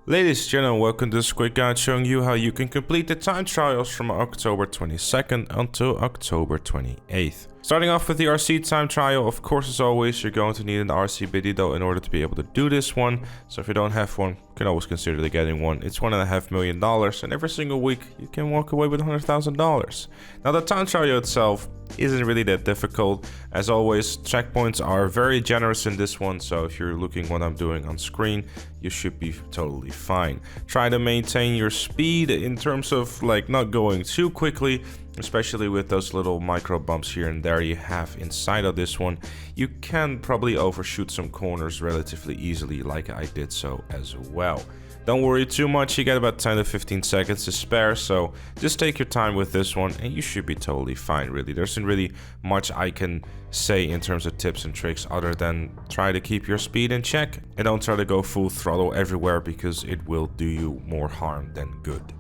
Ladies and gentlemen, welcome to this quick guide showing you how you can complete the time trials from October 22nd until October 28th. Starting off with the RC time trial, of course as always you're going to need an RC biddy in order to be able to do this one. So if you don't have one, you can always consider getting one. It's $1.5 million and every single week you can walk away with $100,000. Now the time trial itself isn't really that difficult. As always, checkpoints are very generous in this one, so if you're looking what I'm doing on screen, you should be totally fine. Try to maintain your speed in terms of like not going too quickly, especially with those little micro bumps here and there you have inside of this one. You can probably overshoot some corners relatively easily, like I did so as well. Don't worry too much, you got about 10 to 15 seconds to spare, so just take your time with this one and you should be totally fine really. There isn't really much I can say in terms of tips and tricks other than try to keep your speed in check and don't try to go full throttle everywhere because it will do you more harm than good.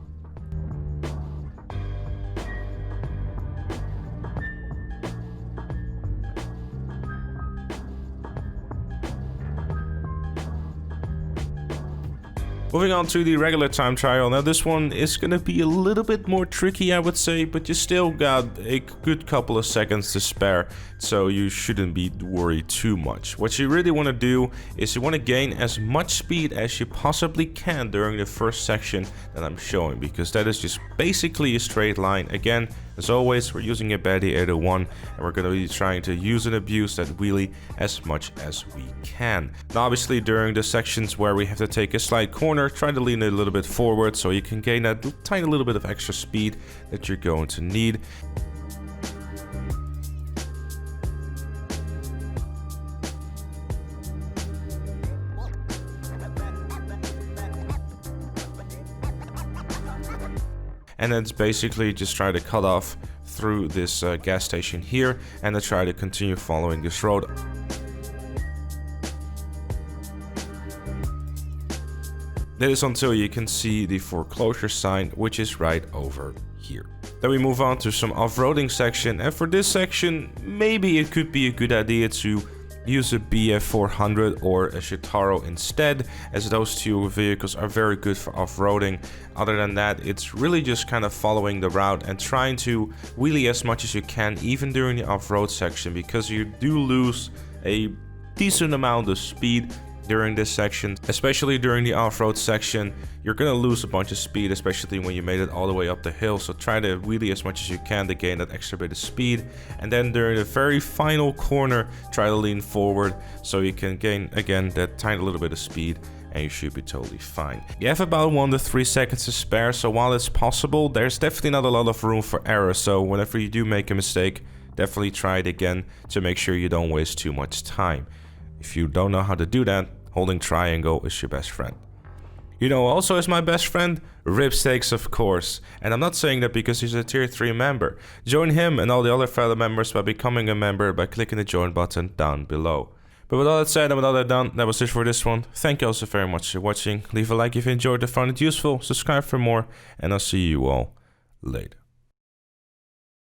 Moving on to the regular time trial. Now this one is gonna be a little bit more tricky, I would say, but you still got a good couple of seconds to spare, so you shouldn't be worried too much. What you really want to do is you want to gain as much speed as you possibly can during the first section that I'm showing, because that is just basically a straight line. Again, as always, we're using a Betty 801 and we're going to be trying to use and abuse that wheelie as much as we can. Now obviously during the sections where we have to take a slight corner, try to lean it a little bit forward so you can gain that tiny little bit of extra speed that you're going to need. And then it's basically just try to cut off through this gas station here and then try to continue following this road. That is until you can see the foreclosure sign, which is right over here. Then we move on to some off-roading section, and for this section maybe it could be a good idea to use a BF 400 or a Shitaro instead, as those two vehicles are very good for off-roading. Other than that, it's really just kind of following the route and trying to wheelie as much as you can even during the off-road section, because you do lose a decent amount of speed during this section. Especially during the off-road section, you're gonna lose a bunch of speed, especially when you made it all the way up the hill, so try to wheelie as much as you can to gain that extra bit of speed. And then during the very final corner, try to lean forward so you can gain again that tiny little bit of speed and you should be totally fine. You have about 1 to 3 seconds to spare, so while it's possible, there's definitely not a lot of room for error, so whenever you do make a mistake, definitely try it again to make sure you don't waste too much time. If you don't know how to do that, holding triangle is your best friend. You know also is my best friend? Ripstakes, of course. And I'm not saying that because he's a tier 3 member. Join him and all the other fellow members by becoming a member by clicking the join button down below. But with all that said and with all that done, that was it for this one. Thank you all so very much for watching. Leave a like if you enjoyed it, found it useful, subscribe for more, and I'll see you all later.